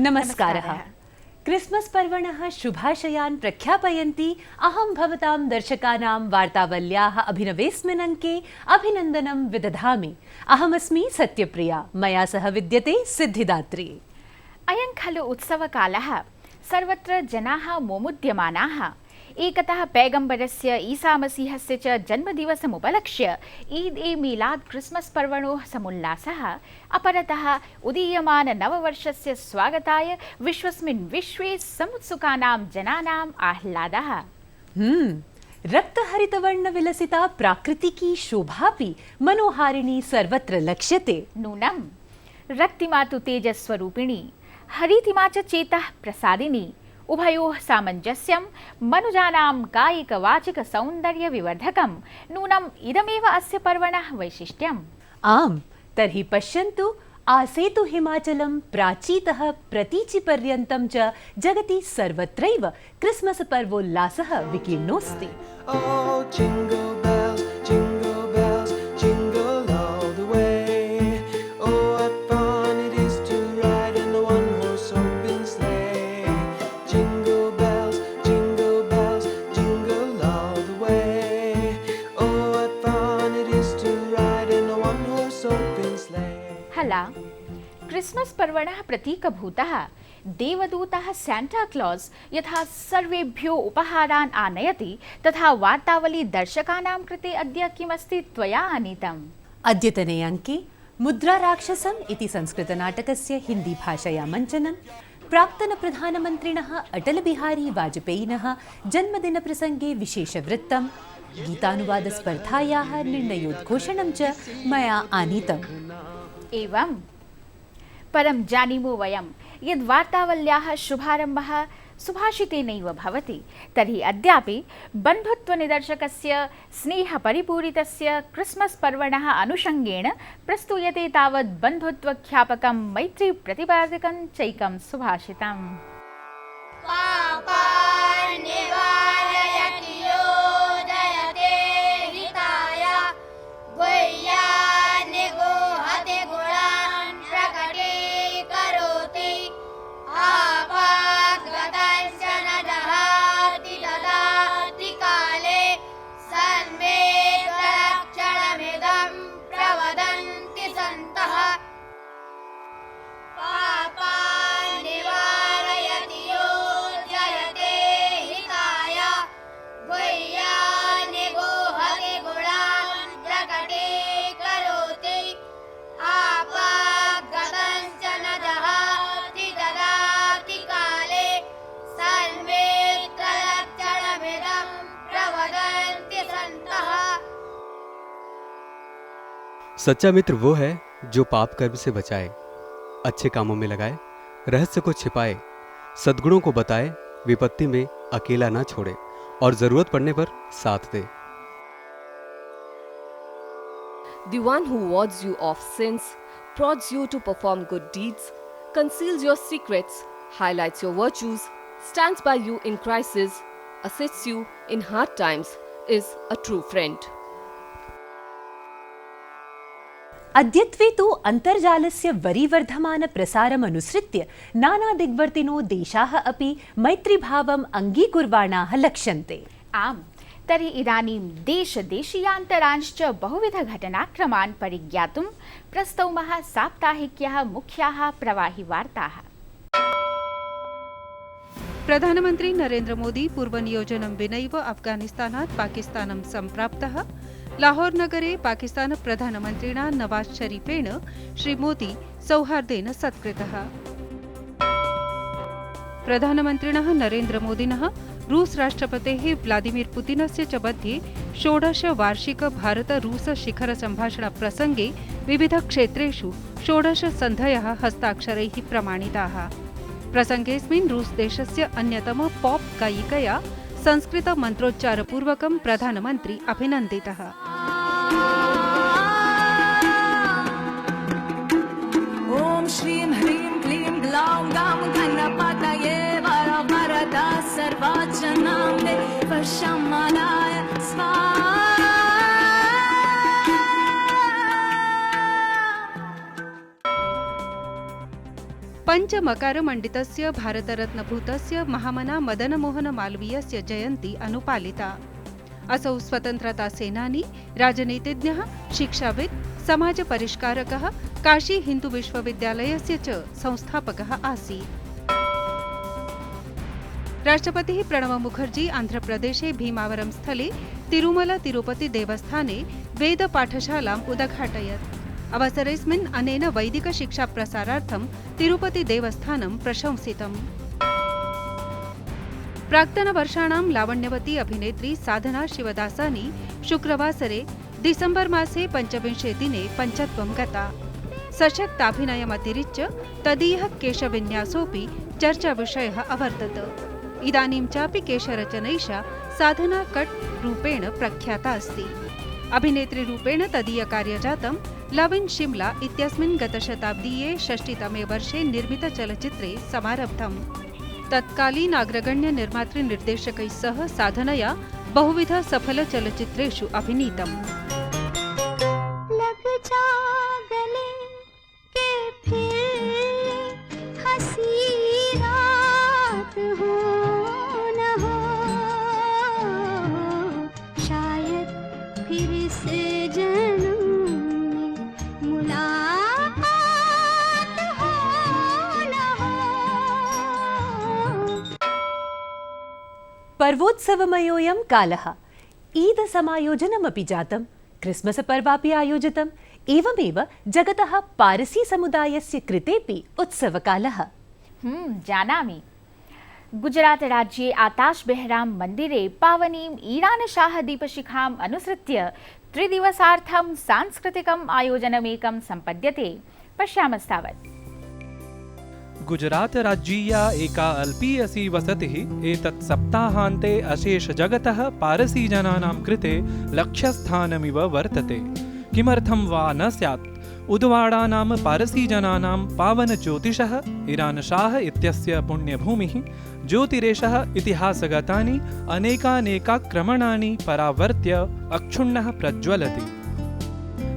नमस्कारः। क्रिस्मस् पर्वणः शुभाशयान् प्रख्यापयन्ती अहं भवतां दर्शकानां वार्तावल्याः अभिनवेस्मिन् अङ्के अभिनन्दनं विदधामि। अहमस्मि सत्यप्रिया, मया सह विद्यते सिद्धिदात्री। अयं खलु उत्सवकालः, सर्वत्र जनाः मोमुद्यमानाः। एकतः पैगम्बरस्य ईसामसीहस्य च जन्मदिवसमुपलक्ष्य ईद ए मिलाद क्रिस्मस् पर्वणोः समुल्लासः, अपरतः उदीयमान नववर्षस्य स्वागताय विश्वस्मिन् विश्वे समुत्सुकानां जनानाम् आह्लादः। रक्तहरितवर्णविलसिता प्राकृतिकी शोभापि मनोहारिणी सर्वत्र लक्ष्यते। नूनं रक्तिमा तु तेजस्वरूपिणी, हरितिमा च चेतः प्रसादिनी। उभयोः सामञ्जस्यं मनुजानां कायिकवाचिक सौन्दर्यविवर्धकं। नूनम् इदमेव अस्य पर्वणः वैशिष्ट्यम्। आम्, तर्हि पश्यन्तु, आसेतु हिमाचलं प्राचीतः प्रतीचिपर्यन्तं च जगति सर्वत्रैव क्रिस्मस् पर्वोल्लासः विकीर्णोऽस्ति। क्रिस्मस् पर्वणः प्रतीकभूतः देवदूतः सैंटा क्लॉज यथा सर्वेभ्यो उपहारान् आनयति, तथा वार्तावली दर्शकानां कृते अद्य किमस्ति त्वया आनीतम्? अद्यतने अङ्के मुद्राराक्षसम् इति संस्कृतनाटकस्य हिन्दी भाषया मञ्चनं, प्राक्तनप्रधानमन्त्रिणः अटल बिहारी वाजपेयिनः जन्मदिनप्रसङ्गे विशेषवृत्तं, गीतानुवादस्पर्धायाः निर्णयोद्घोषणं च मया आनीतम्। एवं परं जानीमो वयं यद् वार्तावल्याः शुभारम्भः सुभाषितेनैव भवति, तर्हि अद्यापि बन्धुत्वनिदर्शकस्य स्नेहपरिपूरितस्य क्रिस्मस् पर्वणः अनुषङ्गेण प्रस्तूयते तावत् बन्धुत्वख्यापकं मैत्रीप्रतिपादकं चैकं सुभाषितम्। सच्चा मित्र वो है जो पाप कर्म से बचाए, अच्छे कामों में लगाए, रहस्य को छिपाए, सद्गुणों को बताए, विपत्ति में अकेला ना छोड़े और जरूरत पड़ने पर साथ दे। The one who wards you off sins, prods you to perform good deeds, conceals your secrets, highlights your virtues, stands by you in crisis, assists you in hard times, is a true friend. अद्यत्वे तु अन्तर्जालस्य वरीवर्धमानप्रसारम् अनुसृत्य नानादिग्वर्तिनो देशाः अपि मैत्रीभावम् अङ्गीकुर्वाणाः लक्ष्यन्ते। आम्, तर्हि इदानीं देशदेशीयान्तरांश्च बहुविधघटनाक्रमान् परिज्ञातुं प्रस्तौमः साप्ताहिक्याः मुख्याः प्रवाहिवार्ताः। प्रधानमन्त्री नरेन्द्र मोदी पूर्वनियोजनं विनैव अफगानिस्तानात् पाकिस्तानं सम्प्राप्तः। लाहौर नगरे पाकिस्तान प्रधानमन्त्रिणा नवाज शरीफेण श्रीमोदी सौहार्देन सत्कृतः। प्रधानमन्त्रिणः नरेन्द्र मोदिनः रूस राष्ट्रपतेः व्लादिमीर पुतिनस्य च मध्ये 16 वार्षिक भारत रूस शिखर सम्भाषण प्रसङ्गे विविधक्षेत्रेषु 16 सन्धयः हस्ताक्षरैः प्रमाणिताः। प्रसङ्गेऽस्मिन् रूस देशस्य अन्यतम पॉप गायिकया संस्कृत मन्त्रोच्चारपूर्वकं प्रधानमन्त्री अभिनन्दितः। ओम श्रीं ह्रीं क्लीं ग्लौं गां गणपतये वरवरदा सर्वाचनाम्ने वशमानाय स्वाहा। पञ्चमकरमण्डितस्य भारतरत्नभूतस्य महामना मदनमोहन मालवीयस्य जयन्ती अनुपालिता। असौ स्वतन्त्रतासेनानी, राजनीतिज्ञः, शिक्षाविद्, समाजपरिष्कारकः, काशी हिन्दुविश्वविद्यालयस्य च संस्थापकः आसीत्। राष्ट्रपतिः प्रणव मुखर्जी आन्ध्रप्रदेशे भीमावरं स्थले तिरुमला तिरुपति देवस्थाने वेदपाठशालाम् उदघाटयत्। अवसरेऽस्मिन् अनेन वैदिकशिक्षाप्रसारार्थं तिरुपतिदेवस्थानं प्रशंसितम्। प्राक्तनवर्षाणां लावण्यवती अभिनेत्री साधना शिवदासानी शुक्रवासरे डिसेम्बर् मासे 25 दिने पञ्चत्वं गता। सशक्ताभिनयमतिरिच्य तदीयः केशविन्यासोऽपि चर्चाविषयः अवर्तत। इदानीं चापि केशरचनैषा साधना कट् रूपेण प्रख्याता अस्ति। अभिनेत्रीरूपेण तदीयकार्यजातं लव इन शिमला इत्यस्मिन् गतशताब्दीये 60तमे वर्षे निर्मितचलच्चित्रे समारब्धम्। तत्कालीनाग्रगण्यनिर्मातृनिर्देशकैः सह साधनया बहुविध सफलचलच्चित्रेषु अभिनीतम्। पर्वोत्सवमयोऽयं कालः। ईद समायोजनमपि जातम्, क्रिस्मस पर्वापि आयोजितम्। एवमेव जगतः पारसी समुदायस्य कृतेपि उत्सवकालः। जानामि। गुजरात राज्ये आताश बेहराम मन्दिरे पावनीम् ईरानशाह दीपशिखाम् अनुसृत्य 3 दिवसार्थं सांस्कृतिकम् आयोजनमेकं सम्पद्यते। पश्यामस्तावत्। गुजरात राज्यीया एका अल्पीयसी वसतिः एतत् सप्ताहान्ते अशेष जगतः पारसी जनानां कृते लक्ष्यस्थानमिव वर्तते। किमर्थं वा न स्यात्। उदवाड़ा नाम पारसी जनानां पावन ज्योतिषः ईरानशाह इत्यस्य पुण्यभूमिः। ज्योतिरेषः इतिहासगतानि अनेकानेकाक्रमणानि परावर्त्य अक्षुण्णः प्रज्वलति।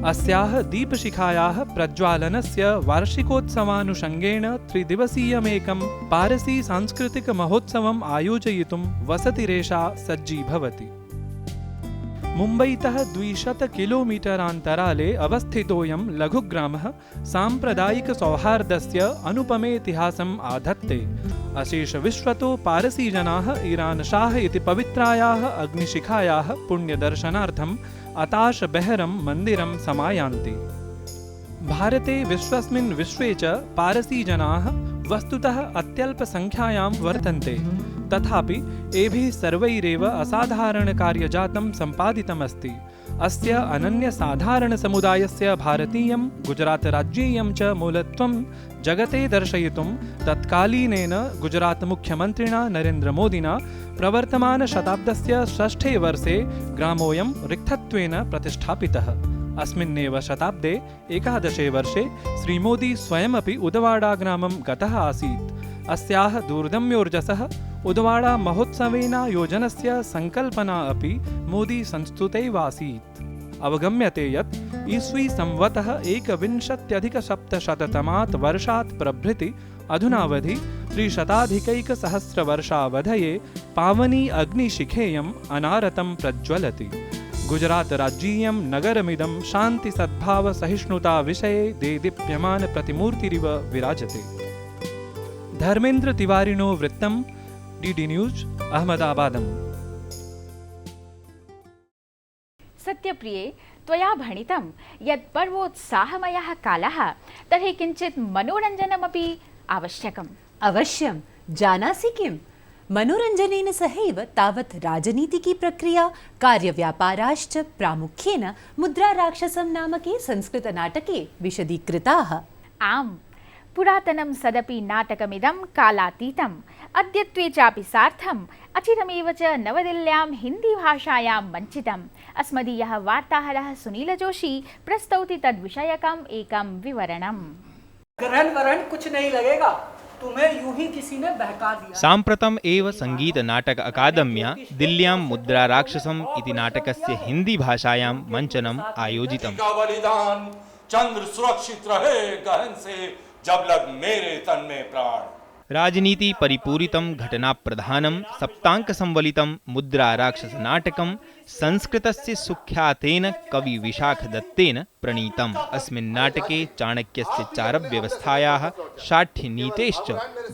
अस्याः दीपशिखायाः प्रज्वालनस्य वार्षिकोत्सवानुषङ्गेण 3 दिवसीयमेकं पारसी सांस्कृतिकमहोत्सवम् आयोजयितुं वसतिरेषा सज्जीभवति। मुम्बईतः 200 किलोमीटरान्तराले अवस्थितोऽयं लघुग्रामः साम्प्रदायिकसौहार्दस्य अनुपमेतिहासम् आधत्ते। अशेषविश्वतो पारसी जनाः ईरानशाह इति पवित्रायाः अग्निशिखायाः पुण्यदर्शनार्थम् अताश बेहरं मन्दिरं समायान्ति। भारते विश्वस्मिन् विश्वे च पारसी जनाः वस्तुतः अत्यल्पसङ्ख्यायां वर्तन्ते। तथापि एभिः सर्वैरेव असाधारणकार्यजातं सम्पादितमस्ति। अस्य अनन्यसाधारणसमुदायस्य भारतीयं गुजरातराज्यीयं च मूलत्वं जगते दर्शयितुं तत्कालीनेन गुजरातमुख्यमन्त्रिणा नरेन्द्रमोदिना प्रवर्तमानशताब्दस्य 6ठे वर्षे ग्रामोऽयं रिक्थत्वेन प्रतिष्ठापितः। अस्मिन्नेव शताब्दे 11 वर्षे श्रीमोदी स्वयमपि उदवाड़ा ग्रामं गतः आसीत्। अस्याः दूरदम्योर्जसः उदवाड़ा महोत्सवेन योजनस्य संकल्पना अपि मोदी संस्तुतैवासीत्। अवगम्यते यत् ईस्वी संवतः 1970-तमात् वर्षात् प्रभृति अधुनावधि 300 वर्षावधये पावनी अग्निशिखेयम् अनारतं प्रज्वलति। गुजरात राज्यीयं नगरमिदं शान्ति सद्भाव सहिष्णुता विषये देदीप्यमान प्रतिमूर्तिरिव विराजते। धर्मेन्द्र तिवारिणो वृत्तं, डीडी न्यूज, अहमदाबादम्। सत्यप्रिये, त्वया भणितं यत् पर्वोत्साहमयः कालः, तर्हि किञ्चित् मनोरञ्जनमपि आवश्यकम्। अवश्यं, जानासि किम्? मनोरञ्जनेन सहैव तावत् राजनीतिकी प्रक्रिया, कार्यव्यापाराश्च प्रामुख्येन मुद्राराक्षसं नामके संस्कृतनाटके विशदीकृताः। आम्, पुरातनं सदपि नाटकमिदं कालातीतम्, अद्यत्वे चापि सार्थम्, अचिरमेव च नवदिल्ल्यां हिन्दीभाषायां मञ्चितम्। अस्मदीयः वार्ताहरः सुनीलजोशी प्रस्तौति तद्विषयकम् एकं विवरणम्। ग्रहण वरण कुछ नहीं लगेगा, तुम्हें यूं ही किसी ने बहका दिया। साम्प्रतम् एव संगीत नाटक अकादम्या दिल्ल्यां मुद्राराक्षसम् इति नाटकस्य हिंदी भाषायां मञ्चनम् आयोजितम्। बलिदान चंद्र सुरक्षित रहे गहन से जब लग मेरे तन में प्राण। राजनीति परिपूरितं घटना प्रधानं सप्तांक संवलितं मुद्रा राक्षस नाटकं संस्कृतस्य सुख्यातेन कवि विशाखदत्तेन प्रणीतम्। अस्मिन् नाटके चाणक्यस्य चारव्यवस्थायाः शाठ्यनीतेश्च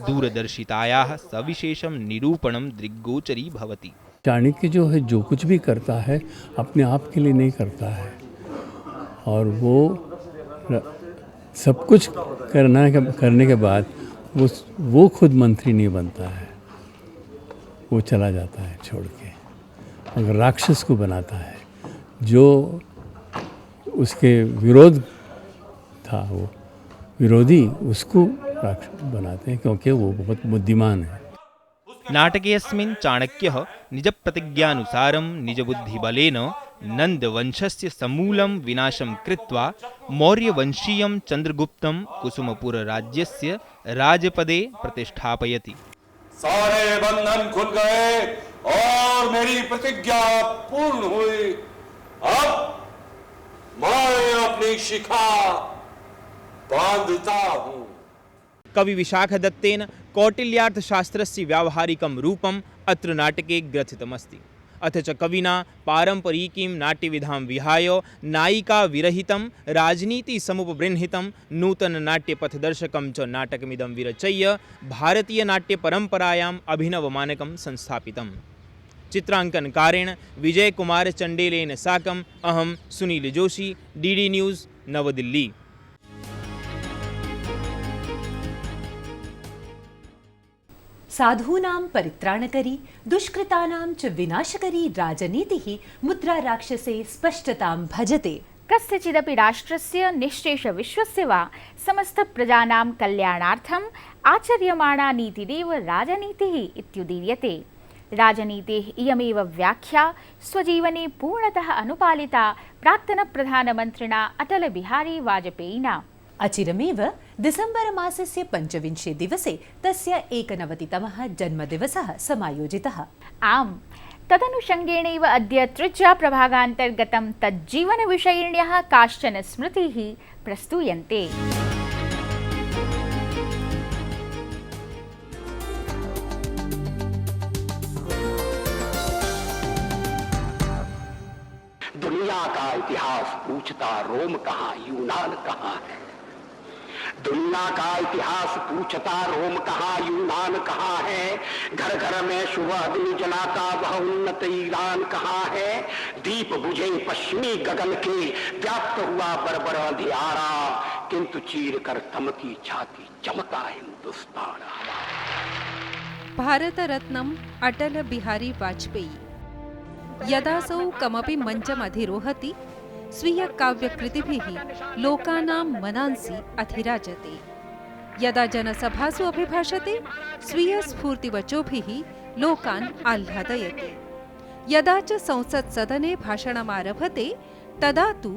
दूरदर्शितायाः सविशेषं निरूपणं दृग्गोचरी भवति। चाणक्य जो है जो कुछ भी करता है अपने आप के लिए नहीं करता है, और वो सब कुछ करने के बाद वो खुद मंत्री नहीं बनता है, वो चला जाता है छोड़ के, मगर राक्षस को बनाता है। जो उसके विरोध था, वो विरोधी उसको राक्षस बनाते हैं, क्योंकि वो बहुत बुद्धिमान है। नाटकेऽस्मिन् चाणक्यः निजप्रतिज्ञानुसारं निजबुद्धिबलेन नन्दवंशस्य समूलं विनाशं कृत्वा मौर्यवंशीयं चन्द्रगुप्तं कुसुमपुरराज्यस्य राजपदे प्रतिष्ठापयति। सारे बंधन खुल गए और मेरी प्रतिज्ञा पूर्ण हुई। अब मैं अपनी शिखा बांधता हूँ। कवि विशाखदत्तेन कौटिल्यार्थशास्त्रस्य व्यावहारिकं रूपम् अत्र नाटके ग्रथितमस्ति। अथ च कविना पारंपरिकीं नाट्यविधां विहाय नायिका विरहितं राजनीति समुपबृंहितं नूतन नाट्यपथदर्शकं च नाटकमिदं विरचय्य भारतीय नाट्यपरम्परायाम् अभिनवमानकं संस्थापितम्। चित्रांकनकारेण विजयकुमार चण्डेलेन साकम् अहं सुनील जोशी, डीडी न्यूज़, नवदिल्ली। साधूनां परित्राणकरी दुष्कृतानां च विनाशकरी राजनीतिः मुद्रा राक्षसे स्पष्टतां भजते। कस्यचिदपि राष्ट्रस्य निश्शेष विश्वस्य वा समस्त प्रजानां कल्याणार्थम् आचर्यमाणा नीतिरेव राजनीतिः इत्युदीर्यते। राजनीतेः इयमेव व्याख्या स्वजीवने पूर्णतः अनुपालिता प्राक्तनप्रधानमन्त्रिणा अटल बिहारी वाजपेयिना। अचिरमेव दिसम्बर मासस्य 25 दिवसे तस्य 91तमः जन्मदिवसः समायोजितः। आम्, तदनुषङ्गेणैव अद्य त्रिज्या प्रभागान्तर्गतं तज्जीवनविषयिण्यः काश्चन स्मृतिः प्रस्तूयन्ते। दुनिया का इतिहास पूछता रोम कहाँ, यूनान कहाँ है। दुनिया का इतिहास पूछता रोम कहाँ, यूनान कहाँ है। घर घर में शुभ अग्नि जलाता वह उन्नत ईरान कहाँ है। दीप बुझे पश्चिमी गगन के व्याप्त हुआ बरबर अंधियारा, किंतु चीर कर थमकी छाती चमका हिंदुस्तान हमारा। भारत रत्नम अटल बिहारी वाजपेयी यदासौ कमपि मंचम अधिरोहति स्वीय काव्यकृतिभिः लोकानां मनांसि अधिराजते। यदा जनसभासु अभिभाषते स्वीय स्फूर्तिवचोभिः लोकान् आह्लादयते। यदा च संसत्सदने भाषणमारभते तदा तु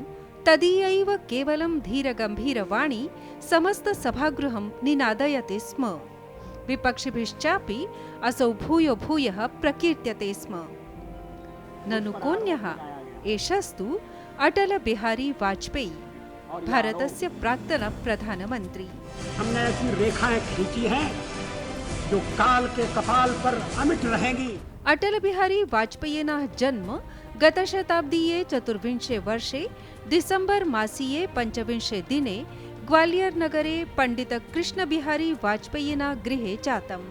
तदीयैव केवलं धीरगम्भीरवाणी समस्त सभागृहं निनादयते स्म। विपक्षिभिश्चापि असौ भूयो भूयः प्रकीर्त्यते स्म। ननु कोऽन्यः एषस्तु अटल बिहारी वाजपेयी, भारतस्य प्राक्तन प्रधानमंत्री। हमने ऐसी रेखाएं खींची हैं जो काल के कपाल पर अमिट रहेंगी। अटल बिहारी वाजपेयिनः जन्म गतशताब्दीये 24 वर्षे डिसेम्बर मासीये 25 दिने ग्वालियर नगरे पंडित कृष्ण बिहारी वाजपेयिना गृहे जातम्।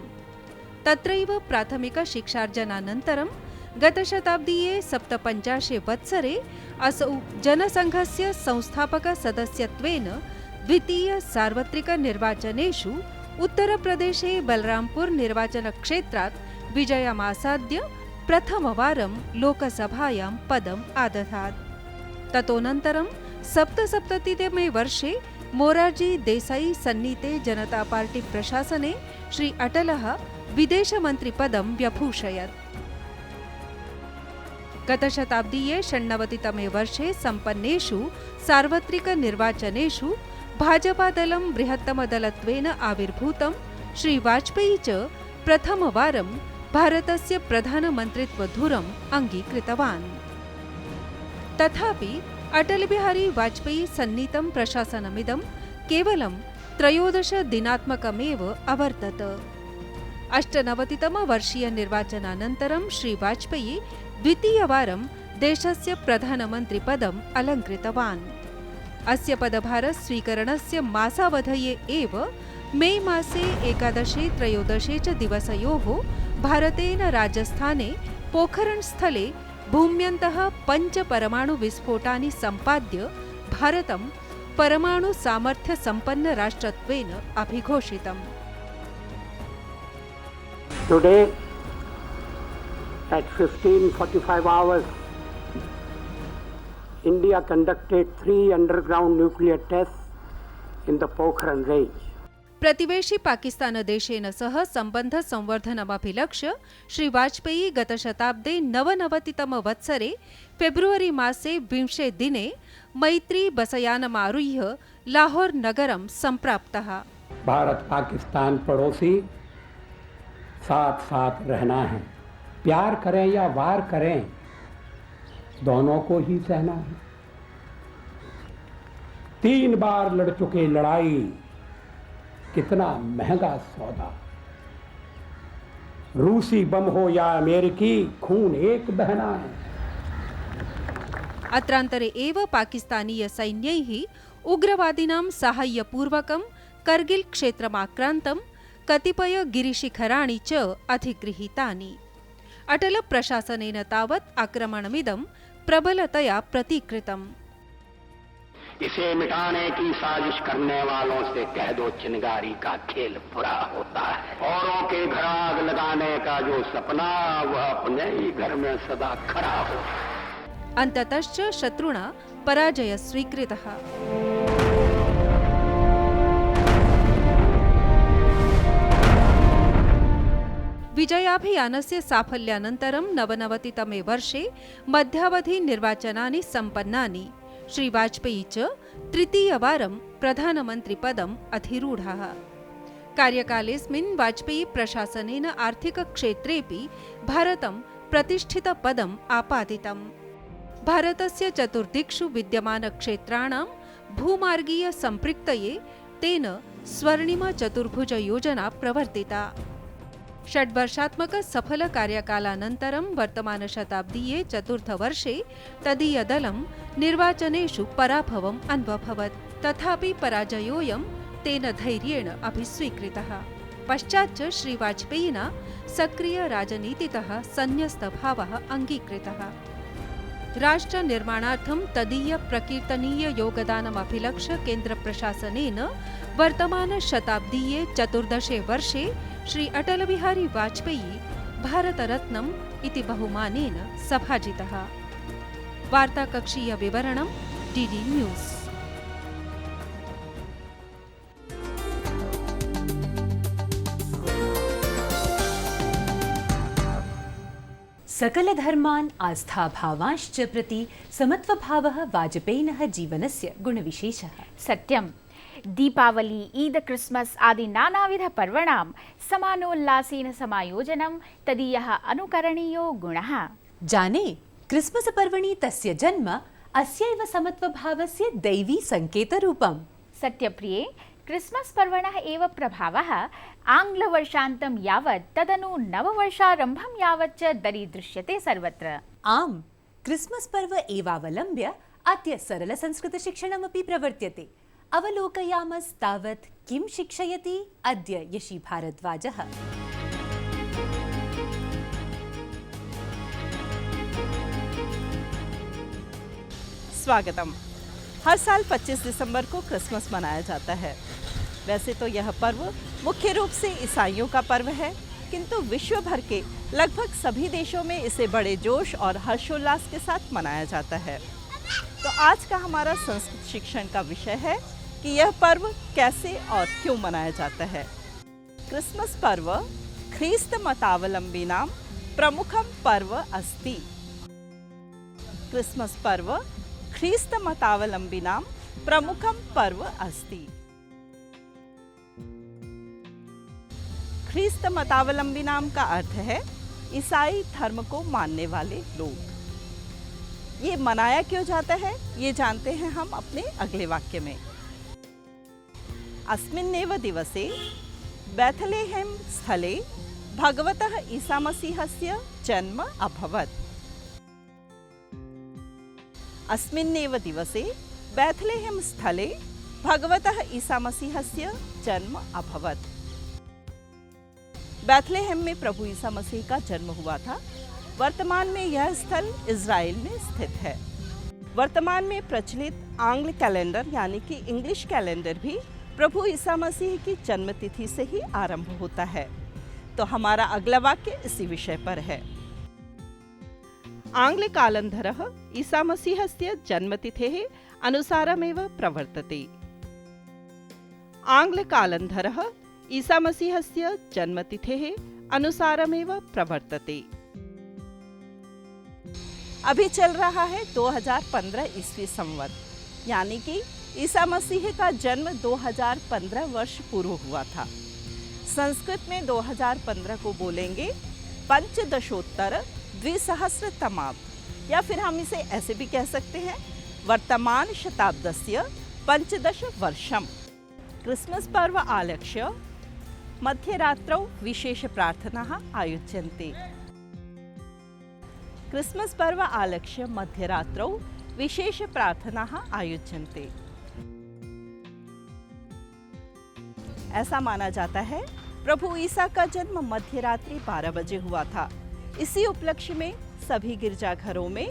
तत्रैव प्राथमिक शिक्षार्जनानन्तरं गतशताब्दीये 57 वत्सरे असौ जनसंघस्य संस्थापक सदस्यत्वेन द्वितीय सार्वत्रिक निर्वाचनेषु उत्तरप्रदेशे बलरामपुर निर्वाचनक्षेत्रात् विजयमासाद्य प्रथमवारं लोकसभायां पदम् आदधात्। ततोऽनन्तरं 77तमे वर्षे मोरारजी देसाई सन्नीते जनता पार्टी प्रशासने श्री अटलः विदेशमन्त्रिपदं व्यभूषयत्। गतशताब्दीये 96तमे वर्षे सम्पन्नेषु सार्वत्रिक निर्वाचनेषु भाजपादलं बृहत्तमदलत्वेन आविर्भूतं श्री वाजपेयी च प्रथमवारं भारतस्य प्रधानमन्त्रित्वधुरम् अङ्गीकृतवान्। तथापि अटल बिहारी वाजपेयी सन्नीतं प्रशासनमिदं केवलं त्रयोदश दिनात्मकमेव अवर्तत। 98तमवर्षीय निर्वाचनानन्तरं श्री वाजपेयी द्वितीयवारं देशस्य प्रधानमन्त्रिपदम् अलङ्कृतवान्। अस्य पदभारस्वीकरणस्य मासावधये एव मे मासे 11-13 च दिवसयोः भारतेन राजस्थाने पोखरणस्थले भूम्यन्तः 5 परमाणुविस्फोटानि सम्पाद्य भारतं परमाणुसामर्थ्यसम्पन्नराष्ट्रत्वेन अभिघोषितम्। Today, at 15:45 hours, India conducted 3 underground nuclear tests in the Pokhran range. प्रतिवेशी Pakistan देशेन सह सम्बन्ध संवर्धनमभिलक्ष्य श्री वाजपेयी गतशताब्दे 99तमवत्सरे फेब्रुवरी मासे 20 दिने मैत्री बसयानमारुह्य लाहौर नगरं सम्प्राप्तः। भारत पाकिस्तान पड़ोसी, साथ साथ रहना है। प्यार करें या वार करें, दोनों को ही सहना है। 3 बार लड़ चुके लड़ाई, कितना महंगा सौदा। रूसी बम हो या अमेरिकी, खून एक बहना है। अत्रान्तरे एव पाकिस्तानीय सैन्यैः उग्रवादिनां साहाय्यपूर्वकं करगिल क्षेत्रमाक्रान्तं, कतिपय गिरिशिखराणि च अधिगृहीतानि। अटल प्रशासनेन तावत् आक्रमणमिदं प्रबलतया प्रतिकृतम्। इसे मिटाने की साजिश करने वालों से कह दो चिनगारी का खेल बुरा होता है। औरों के घर आग लगाने का जो सपना, वह अपने ही घर में सदा खड़ा हो। अन्ततश्च शत्रुणा पराजय स्वीकृतः। विजयाभियानस्य साफल्यानन्तरं 99तमे वर्षे मध्यावधि निर्वाचनानि सम्पन्नानि। श्री वाजपेयी च तृतीयवारं प्रधानमन्त्रिपदम् अधिरूढः। कार्यकालेऽस्मिन् वाजपेयी प्रशासनेन आर्थिकक्षेत्रेऽपि भारतं प्रतिष्ठितपदम् आपादितम्। भारतस्य चतुर्दिक्षु विद्यमानक्षेत्राणां भूमार्गीय सम्पृक्तये तेन स्वर्णिमचतुर्भुजयोजना प्रवर्तिता। 6 वर्षात्मक सफल कार्यकालानन्तरं वर्तमानशताब्दीये 4th वर्षे तदीयदलं निर्वाचनेषु पराभवम् अन्वभवत्। तथापि पराजयोऽयं तेन धैर्येण अभिस्वीकृतः। पश्चाच्च श्री वाजपेयिना सक्रियराजनीतितः सन्न्यस्तभावः अङ्गीकृतः। राष्ट्रनिर्माणार्थं तदीय प्रकीर्तनीय योगदानमभिलक्ष्य केन्द्रप्रशासनेन वर्तमानशताब्दीये 14 वर्षे श्री अटल बिहारी वाजपेयी भारतरत्नम् इति बहुमानेन सभाजितः। वार्ताकक्षीय विवरणं डीडी न्यूज़। सकलधर्मान् आस्थाभावांश्च प्रति समत्वभावः वाजपेयिनः जीवनस्य गुणविशेषः। सत्यं। दीपावली, ईद, क्रिस्मस आदि नानाविध पर्वणां समानोल्लासेन समायोजनं तदीयः अनुकरणीयो गुणः। जाने, क्रिस्मस पर्वणि तस्य जन्म अस्यैव समत्वभावस्य दैवी संकेतरूपम्। सत्यप्रिये, क्रिस्मस पर्वणः एव प्रभावः आङ्ग्लवर्षान्तं यावत् तदनु नववर्षारम्भं यावत् च दरीदृश्यते सर्वत्र। आम्, क्रिस्मस पर्व एवावलम्ब्य अद्य सरलसंस्कृतशिक्षणमपि प्रवर्त्यते। अवलोकयामस्तावत् किं शिक्षयति अद्य यशी भारद्वाजः। स्वागतम। हर साल 25 दिसंबर को क्रिसमस मनाया जाता है। वैसे तो यह पर्व मुख्य रूप से ईसाइयों का पर्व है, किंतु विश्व भर के लगभग सभी देशों में इसे बड़े जोश और हर्षोल्लास के साथ मनाया जाता है। तो आज का हमारा संस्कृत शिक्षण का विषय है कि यह पर्व कैसे और क्यों मनाया जाता है। क्रिसमस पर्व ख्रीस्त मतावलंबिनां प्रमुखम पर्व अस्ति। क्रिसमस पर्व ख्रीस्त मतावलंबिनां प्रमुखम पर्व अस्ति। ख्रीस्त मतावलंबिनां का अर्थ है ईसाई धर्म को मानने वाले लोग। ये मनाया क्यों जाता है, ये जानते हैं हम अपने अगले वाक्य में। अस्मिन्नेव दिवसे बेथलेहेम स्थले भगवतः ईसामसीहस्य जन्म अभवत्। अस्मिन्नेव दिवसे बेथलेहेम स्थले भगवतः ईसामसीहस्य जन्म अभवत्। बेथलेहेम में प्रभु ईसा मसीह का जन्म हुआ था। वर्तमान में यह स्थल इज़राइल में स्थित है। वर्तमान में प्रचलित आंग्ल कैलेंडर यानी कि इंग्लिश कैलेंडर भी प्रभु ईसा मसीह की जन्म तिथि से ही आरंभ होता है। तो हमारा अगला वाक्य इसी विषय पर है। आंग्ल कालंधरः ईसा मसीहस्य जन्मतिथेः अनुसारमेव प्रवर्तते। आंग्ल कालंधरः ईसा मसीहस्य जन्मतिथेः अनुसारमेव प्रवर्तते। अभी चल रहा है 2015 ईस्वी संवत, यानी कि ईसा मसीह का जन्म 2015 वर्ष पूर्व हुआ था। संस्कृत में 2015 को बोलेंगे पंचदशोत्तर द्विसहस्रतमाब्द, या फिर हम इसे ऐसे भी कह सकते हैं वर्तमान शताब्दस्य पंचदश वर्षम। क्रिसमस पर्व आलक्ष्य मध्यरात्रौ विशेष प्रार्थनाः आयोज्यन्ते। क्रिसमस पर्व आलक्ष्य मध्यरात्रौ विशेष प्रार्थनाः आयोज्यन्ते। ऐसा माना जाता है प्रभु ईसा का जन्म मध्यरात्रि 12 बजे हुआ था। इसी उपलक्ष्य में सभी गिरजाघरों में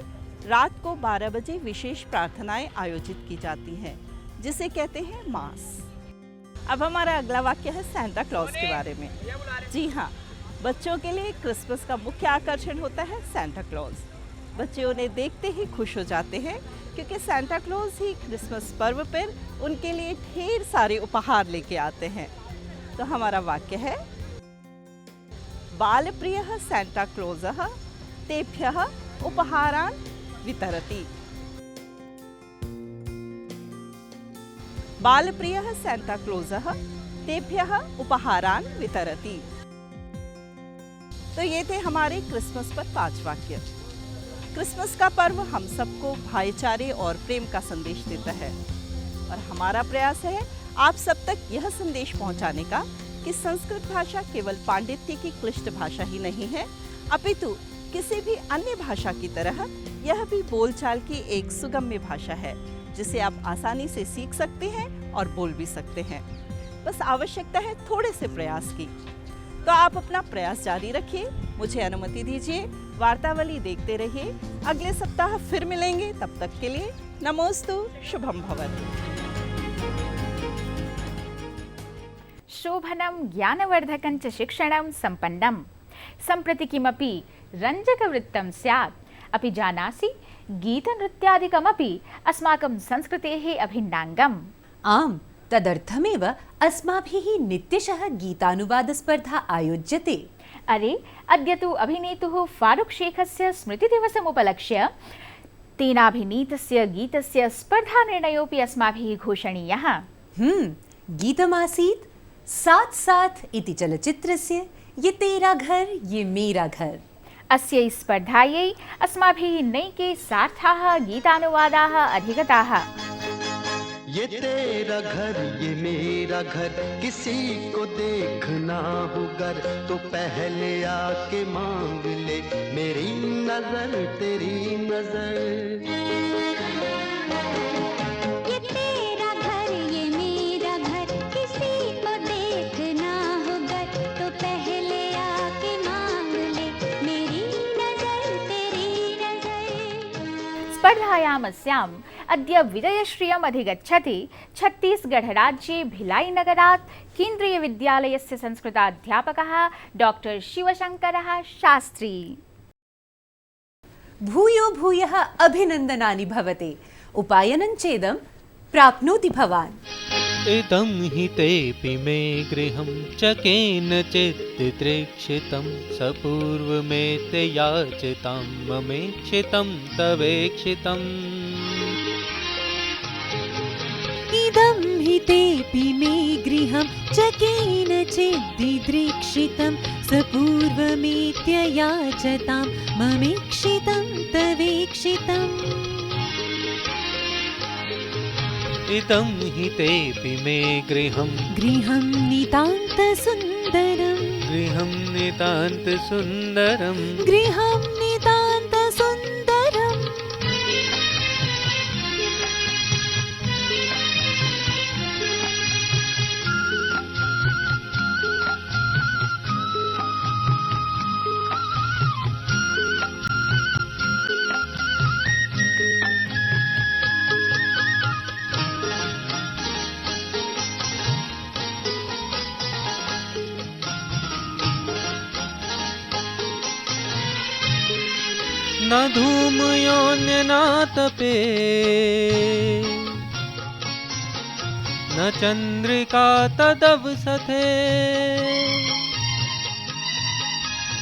रात को 12 बजे विशेष प्रार्थनाएं आयोजित की जाती हैं, जिसे कहते हैं मास। अब हमारा अगला वाक्य है सैंटा क्लॉज के बारे में। जी हाँ, बच्चों के लिए क्रिसमस का मुख्य आकर्षण होता है सैंटा क्लॉज। बच्चे उन्हें देखते ही खुश हो जाते हैं, क्योंकि सैंटा क्लॉज ही क्रिसमस पर्व पर उनके लिए ढेर सारे उपहार लेके आते हैं। तो हमारा वाक्य है बालप्रियः सैंटा क्लॉजः तेभ्यः उपहारान् वितरति। बालप्रियः सैंटा क्लॉजः तेभ्यः उपहारान् वितरति। तो ये थे हमारे क्रिसमस पर 5 वाक्य। क्रिसमस का पर्व हम सबको भाईचारे और प्रेम का संदेश देता है, और हमारा प्रयास है आप सब तक यह संदेश पहुंचाने का कि संस्कृत भाषा केवल पांडित्य की क्लिष्ट भाषा ही नहीं है, अपितु किसी भी अन्य भाषा की तरह यह भी बोलचाल की एक सुगम्य भाषा है, जिसे आप आसानी से सीख सकते हैं और बोल भी सकते हैं। बस आवश्यकता है थोड़े से प्रयास की। तो आप अपना प्रयास जारी रखिए, मुझे अनुमति दीजिए, वार्तावली देखते रहिए। अगले सप्ताह फिर मिलेंगे, तब तक के लिए नमोस्तु, शुभम भवतु। शोभनं ज्ञानवर्धकं च शिक्षणं सम्पन्नं। सम्प्रति किमपि रञ्जकवृत्तं स्यात्, अपि जानासि गीतनृत्यादिकमपि अस्माकं संस्कृतेः अभिन्नाङ्गम्। आम्, तदर्थमेव अस्माभिः नित्यशः गीतानुवादस्पर्धा आयोज्यते। अरे, अद्य तु अभिनेतुः फारूक शेखस्य स्मृतिदिवसमुपलक्ष्य तेनाभिनीतस्य गीतस्य स्पर्धानिर्णयोऽपि अस्माभिः घोषणीयः। गीतमासीत् साथ साथ इति चलचित्रस्य ये तेरा घर ये मेरा घर। अस्यै स्पर्धायै अस्माभिः नैके सार्थाः गीतानुवादाः अधिगताः। ये तेरा घर ये मेरा घर, किसी को देखना हो गर तो पहले आके मांग ले मेरी नजर तेरी नजर। ये तेरा घर ये मेरा घर, किसी को देखना हो गर तो पहले आके मांग ले मेरी नजर तेरी नजर। स्पर्धायाम् अस्याम् अद्य विजयश्रियम् अधिगच्छति छत्तीसगढ़-राज्ये भिलाई-नगरात् केन्द्रीयविद्यालयस्य संस्कृताध्यापकः डॉक्टर शिवशङ्करः शास्त्री। भूयो भूयः अभिनन्दनानि भवते। उपायनं चेदं प्राप्नोति भवान्। इदं हि तेऽपि मे गृहं च केनचित् तित्रीक्षितं सपूर्वमेते याचितं ममेक्षितं तवेक्षितम्। इदं हि तेऽपि मे गृहं च केनचित् दिदृक्षितं सपूर्वमेत्य याचतां ममेक्षितं तवेक्षितम्। इदं हि तेऽपि मे गृहं गृहं नितान्तसुन्दरं गृहं नितान्तसुन्दरं गृहं नितान्तसुन्दरम् न धूमयोऽन्यनातपे न चन्द्रिका तदवसथे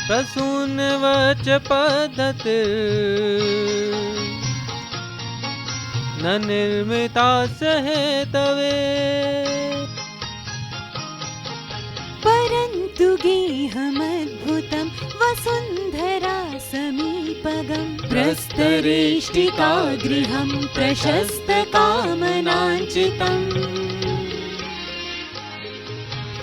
प्रसूनवच पद्धतिर्न निर्मिता सहेतवे परन्तु गेहमद्भुतं वसुन्धरा समीपगं प्रस्तरेष्टिका गृहं प्रशस्तकामनाञ्चितम्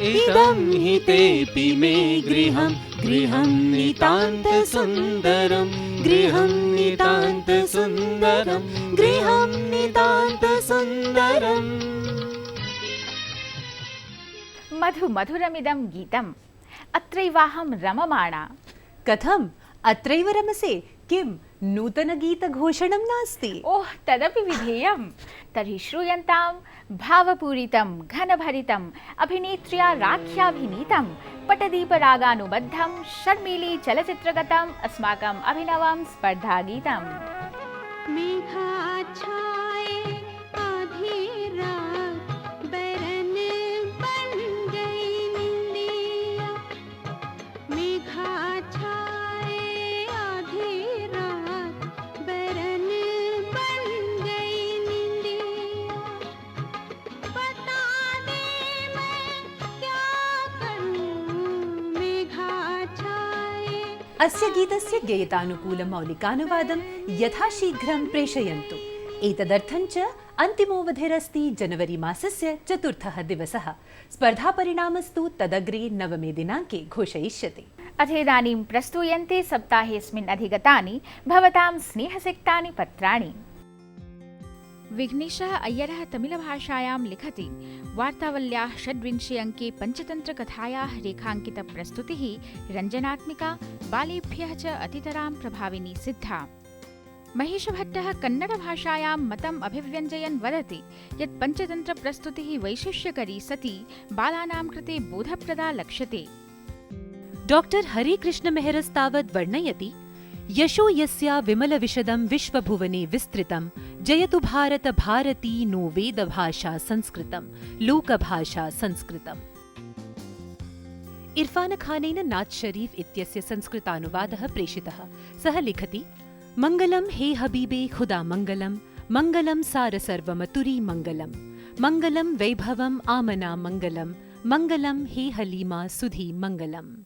इदं हि तेऽपि मे गृहं गृहं नितान्तसुन्दरं गृहं नितान्तसुन्दरं गृहं नितान्तसुन्दरम् मधु मधुरमिदं गीतम् अत्रैवाहं रममाणा। कथम् अत्रैव रमसे? किं नूतनगीतघोषणं नास्ति? ओह तदपि विधेयं। तर्हि श्रूयन्तां भावपूरितं घनभरितम् अभिनेत्र्या राख्याभिनीतं पटदीपरागानुबद्धं शर्मीली चलचित्रगतम् अस्माकम् अभिनवं स्पर्धागीतम्। मेघा छाए आधी रात बरन बन गई निंदिया मेघा छाए आधी रात बरन बन गई निंदिया बता दे मैं क्या करूं मेघा छाए। अस्य गीतस्य गीतानुकूलमौलिकानुवादं यथाशीघ्रं प्रेषयन्तु। एतदर्थं च अन्तिमोऽवधिरस्ति जनवरी मासस्य 4 दिवसः। स्पर्धापरिणामस्तु तदग्रे 9 दिनाङ्के घोषयिष्यते। अथेदानीं प्रस्तूयन्ते सप्ताहेऽस्मिन् अधिगतानि भवतां स्नेहसिक्तानि पत्राणि। विघ्नेशः अय्यरः तमिलभाषायां लिखति वार्तावल्याः 26 अङ्के पञ्चतन्त्रकथायाः रेखाङ्कितप्रस्तुतिः रञ्जनात्मिका बालेभ्यः च अतितरां प्रभाविनी सिद्धा। महेशभट्टः कन्नडभाषायां मतम् अभिव्यञ्जयन् वदति यत् पञ्चतन्त्रप्रस्तुतिः वैशिष्यकरी सती बालानां कृते बोधप्रदा लक्ष्यते। डॉक्टर हरिकृष्णमेहरस्तावत् वर्णयति यशो यस्या विमलविशदं विश्वभुवने विस्तृतं जयतु भारत भारती नो वेदभाषा संस्कृतं लोकभाषा संस्कृतम्। इरफान खानेन नाज शरीफ इत्यस्य संस्कृतानुवादः प्रेषितः। सः लिखति मंगलम हे हबीबे खुदा मंगलम मंगलम सार सर्वमतुरी मंगलम मंगलम वैभवम आमना मंगलम मंगलम हे हलीमा सुधी मंगलम।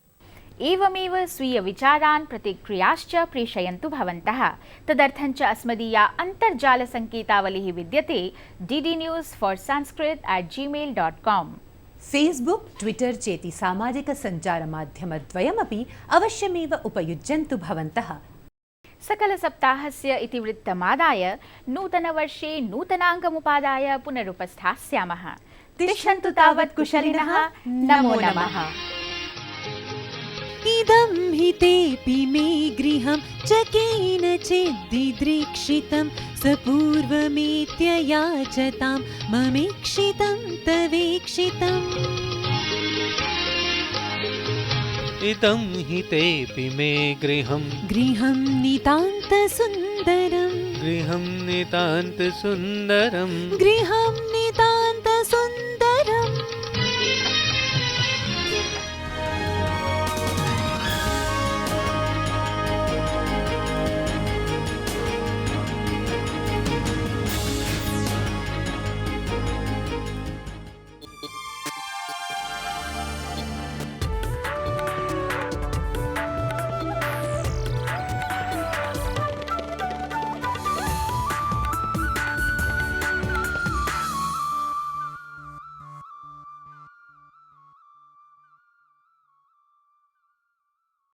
एवमेव स्वीयविचारान् प्रतिक्रियाश्च प्रेषयन्तु भवन्तः। तदर्थं च अस्मदीया अन्तर्जालसङ्केतावलिः विद्यते ddnews4sanskrit@gmail.com। फेसबुक ट्विटर चेति सामाजिकसञ्चारमाध्यमद्वयमपि अवश्यमेव उपयुज्यन्तु भवन्तः। सकलसप्ताहस्य इतिवृत्तमादाय नूतनवर्षे नूतनाङ्कमुपादाय पुनरुपस्थास्यामः। तिष्ठन्तु तावत् कुशलिनः। नमो नमः। इदं हि तेऽपि मे गृहं च केनचिद्दिदृक्षितं सपूर्वमेत्ययाचतां ममेक्षितं तवेक्षितम्। इदं हि तेऽपि मे गृहं गृहं नितान्तसुन्दरं गृहं नितान्तसुन्दरं गृहं